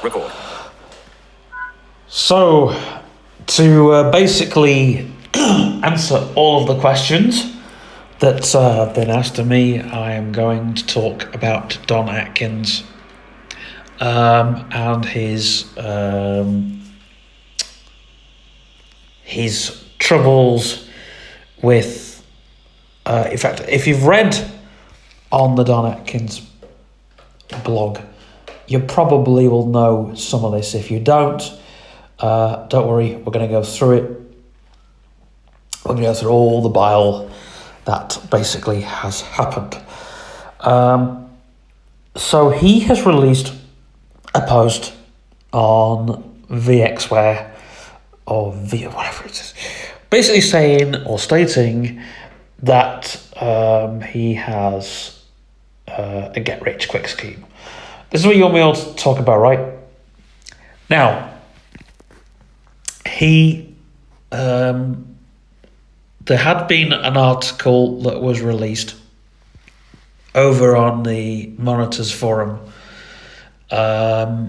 Record. So, to basically answer all of the questions that have been asked of me, I am going to talk about Don Atkins and his troubles with. In fact, if you've read on the Don Atkins blog, you probably will know some of this. If you don't worry, we're going to go through it. We're going to go through all the bile that basically has happened. So he has released a post on VXWare or whatever it is, basically saying or stating that he has a get-rich-quick scheme. This is what you want me all to talk about, right? Now, there had been an article that was released over on the Monitors forum. There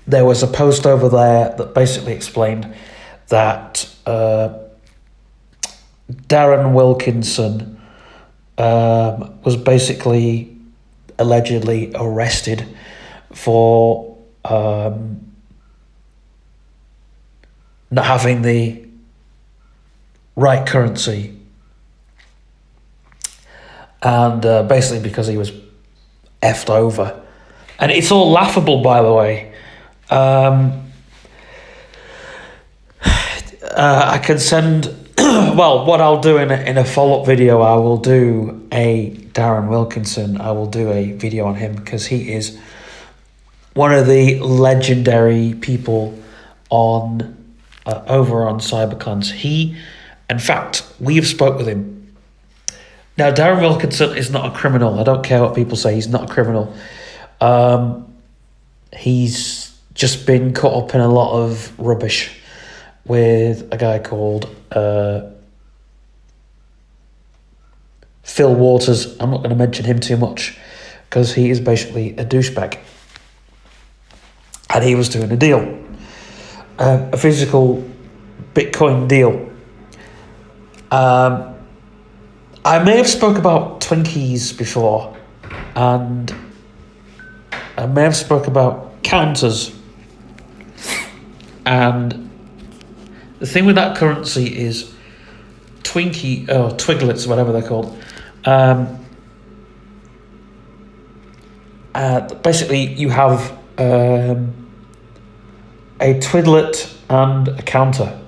was a post over there that basically explained that Darren Wilkinson was basically allegedly arrested for not having the right currency, and basically because he was effed over. And it's all laughable, by the way. I can send well, what I'll do in a follow-up video, I will do a Darren Wilkinson. I will do a video on him because he is one of the legendary people on over on CyberCons. In fact, we've spoke with him. Now, Darren Wilkinson is not a criminal. I don't care what people say. He's not a criminal. He's just been caught up in a lot of rubbish with a guy called Phil Waters. I'm not going to mention him too much because he is basically a douchebag. And he was doing a deal, a physical Bitcoin deal. I may have spoke about Twinkies before, and I may have spoke about counters. And the thing with that currency is Twiglets, whatever they're called. Basically, you have a Twiglet and a counter.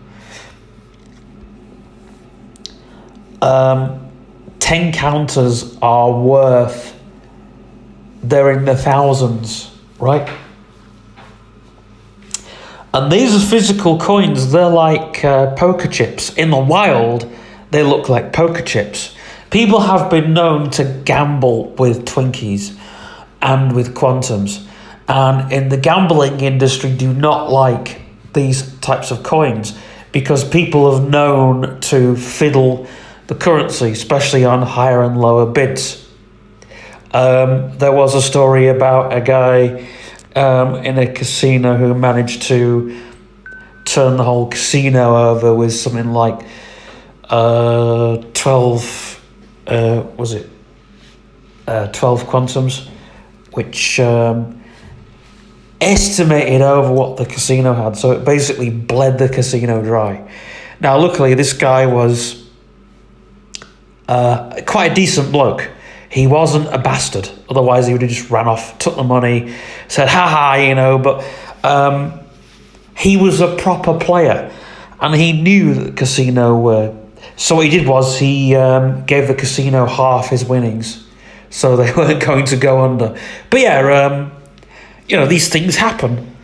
10 counters are worth, they're in the thousands, right? And these are physical coins. They're like poker chips. In the wild, they look like poker chips. People have been known to gamble with Twinkies and with quantums. And in the gambling industry, do not like these types of coins because people have known to fiddle the currency, especially on higher and lower bids. There was a story about a guy in a casino who managed to turn the whole casino over with something like 12 quantums, which estimated over what the casino had. So it basically bled the casino dry. Now, luckily, this guy was quite a decent bloke. He wasn't a bastard. Otherwise, he would have just ran off, took the money, said, ha, but he was a proper player. And he knew that the casino so what he did was he gave the casino half his winnings. So they weren't going to go under. But yeah, these things happen.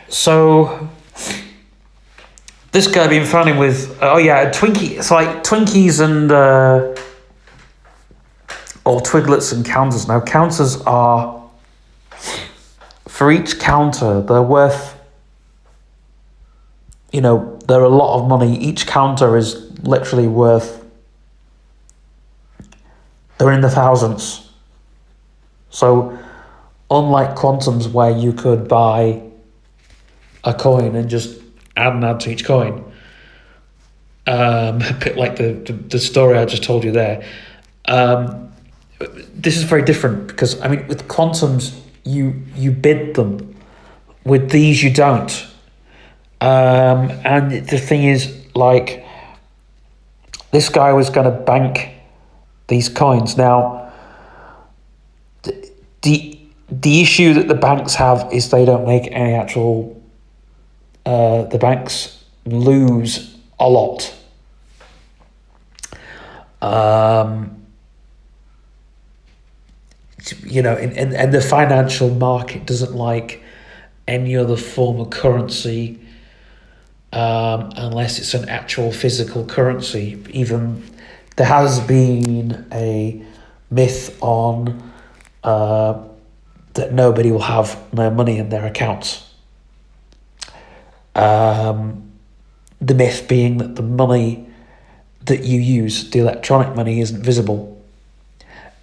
So this guy been finding with Twinkie. It's like Twinkies and or Twiglets and counters. Now counters are, for each counter, they're worth, they're a lot of money. Each counter is literally worth, they're in the thousands. So Unlike quantums, where you could buy a coin and just add to each coin, a bit like the story I just told you there. This is very different because, I mean, with quantums, you bid them. With these, you don't. And the thing is, like, this guy was going to bank these coins. Now, the issue that the banks have is they don't make any actual. The banks lose a lot. You know, and the financial market doesn't like any other form of currency, unless it's an actual physical currency. Even there has been a myth on that nobody will have no money in their accounts. The myth being that the money that you use, the electronic money, isn't visible,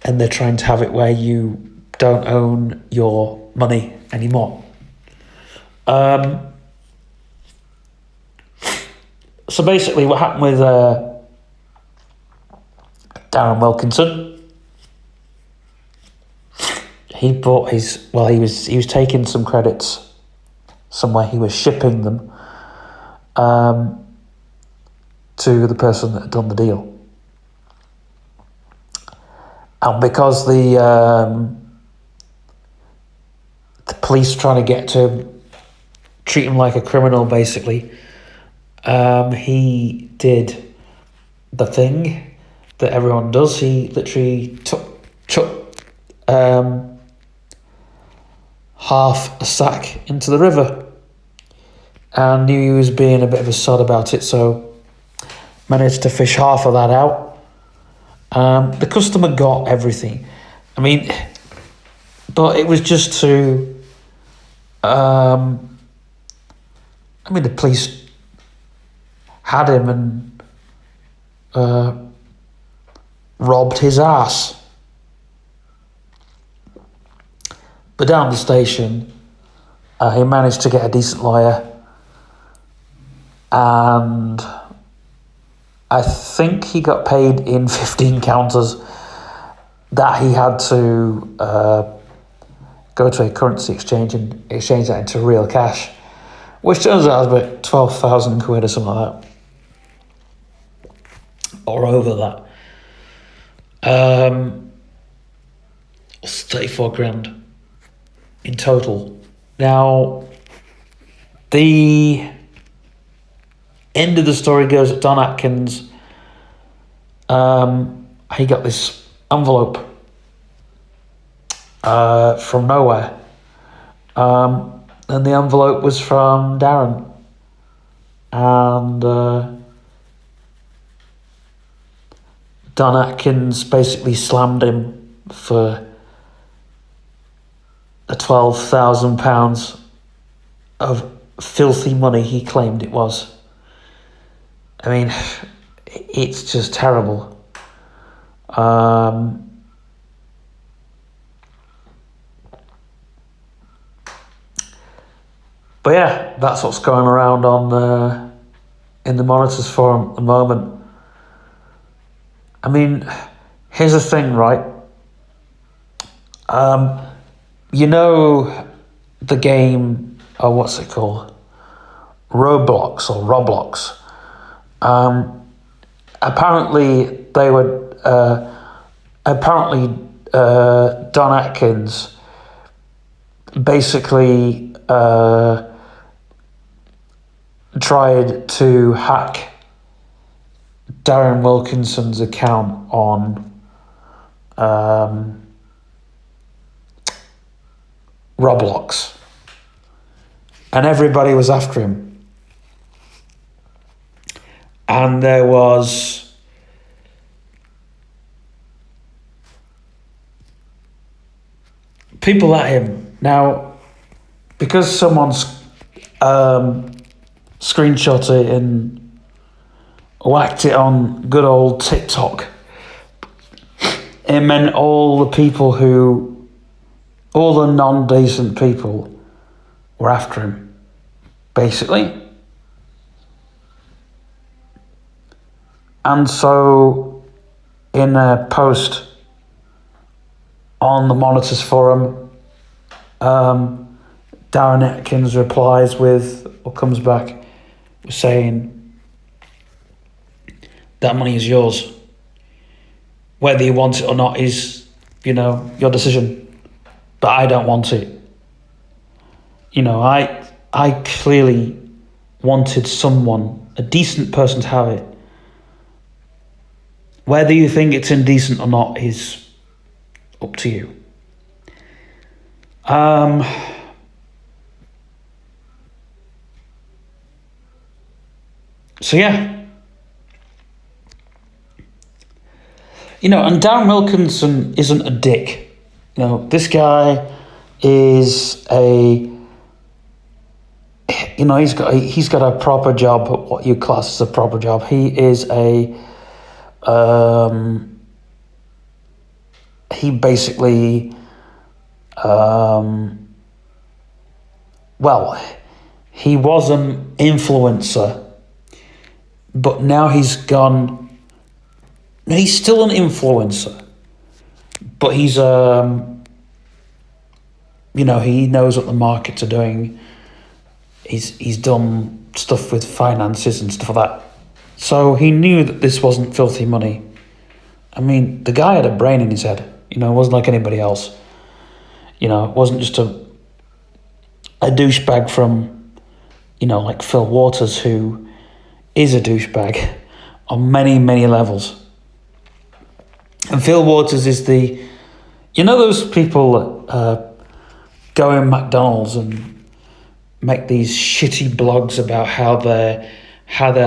and they're trying to have it where you don't own your money anymore. So basically, what happened with Darren Wilkinson? He bought his. Well, he was taking some credits somewhere. He was shipping them to the person that had done the deal. And because the police trying to get to him, treat him like a criminal, basically, he did the thing that everyone does. He literally took half a sack into the river and knew he was being a bit of a sod about it, so managed to fish half of that out. The customer got everything. I mean, but it was just to... I mean, the police had him and robbed his ass. But down the station, he managed to get a decent lawyer, and I think he got paid in 15 counters that he had to go to a currency exchange and exchange that into real cash, which turns out about 12,000 quid or something like that, or over that. It's 34 grand in total. Now, the end of the story goes that Don Atkins, he got this envelope from nowhere, and the envelope was from Darren, and Don Atkins basically slammed him for the £12,000 of filthy money he claimed it was. I mean, it's just terrible. But yeah, that's what's going around on in the Monitors Forum at the moment. I mean, here's the thing, right? You know the game, what's it called? Roblox or Roblox. Apparently they were, Don Atkins basically tried to hack Darren Wilkinson's account on Roblox, and everybody was after him, and there was people at him. Now, because someone's screenshot it and whacked it on good old TikTok, it meant all the people who all the non-decent people were after him, basically. And so, in a post on the Monitors Forum, Darren Atkins replies with, or comes back, saying, that money is yours. Whether you want it or not is, your decision. But I don't want it. I clearly wanted someone, a decent person, to have it. Whether you think it's indecent or not is up to you. So yeah. And Darren Wilkinson isn't a dick. This guy is he's got a proper job, what you class as a proper job. He is he basically, he was an influencer, but now he's still an influencer, but he's, he knows what the markets are doing. He's done stuff with finances and stuff like that. So he knew that this wasn't filthy money. I mean, the guy had a brain in his head. It wasn't like anybody else. It wasn't just a douchebag from, like Phil Waters, who is a douchebag on many, many levels. And Phil Waters is those people that go in McDonald's and make these shitty blogs about how their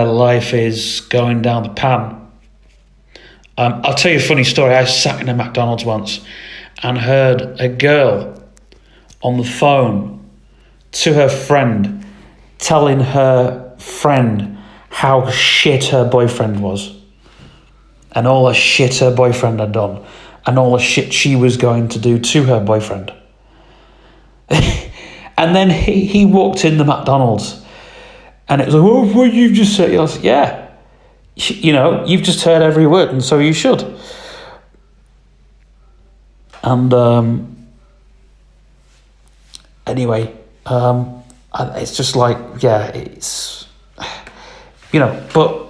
life is going down the pan. I'll tell you a funny story. I sat in a McDonald's once and heard a girl on the phone to her friend telling her friend how shit her boyfriend was, and all the shit her boyfriend had done, and all the shit she was going to do to her boyfriend. And then he walked in the McDonald's, and it was like, oh, what you just said? I was like, yeah, you've just heard every word, and so you should. And anyway, it's just like, yeah, it's, but,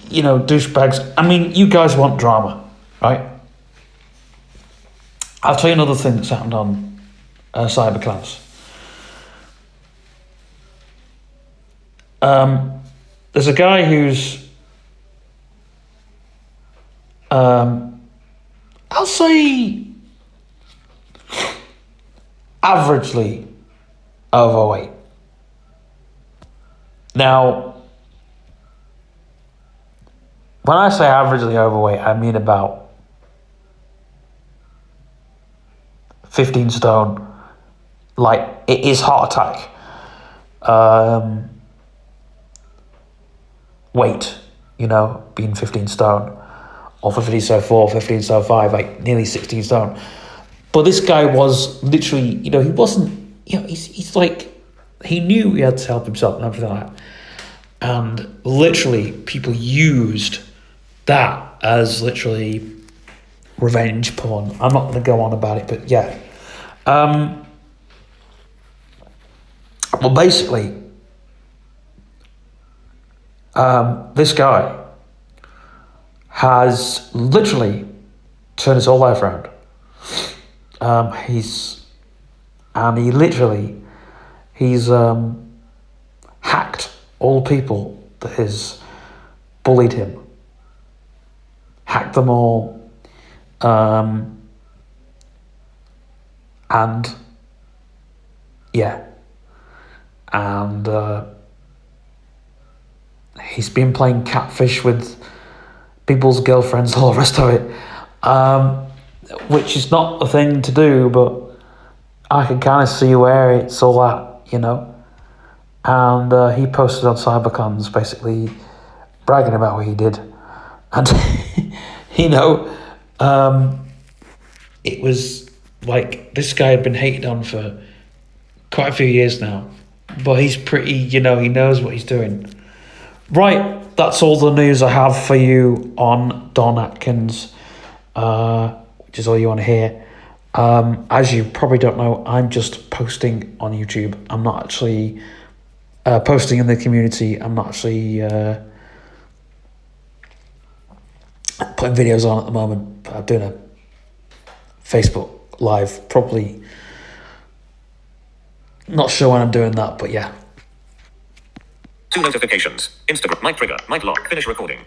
douchebags. I mean, you guys want drama, right? I'll tell you another thing that's happened on cyberclass. There's a guy who's, I'll say, averagely overweight. Now, when I say averagely overweight, I mean about 15 stone. Like, it is heart attack weight, being 15 stone, or 15 stone 4, 15 stone 5, like nearly 16 stone. But this guy was literally, he wasn't, he's like, he knew he had to help himself and everything like that. And literally, people used that as literally revenge porn. I'm not going to go on about it, but yeah. Well, basically, this guy has literally turned his whole life around. He's hacked all the people that has bullied him. Hacked them all. And yeah. And he's been playing catfish with people's girlfriends, all the rest of it, which is not a thing to do, but I can kind of see where it's all at, And he posted on Cybercons basically bragging about what he did. And, it was Like, this guy had been hated on for quite a few years now, but he's pretty, he knows what he's doing. Right, that's all the news I have for you on Don Atkins, which is all you want to hear. As you probably don't know, I'm just posting on YouTube. I'm not actually posting in the community. I'm not actually putting videos on at the moment. But I'm doing a Facebook Live, probably. Not sure when I'm doing that, but yeah. 2 notifications. Instagram. Mic trigger. Mic lock. Finish recording.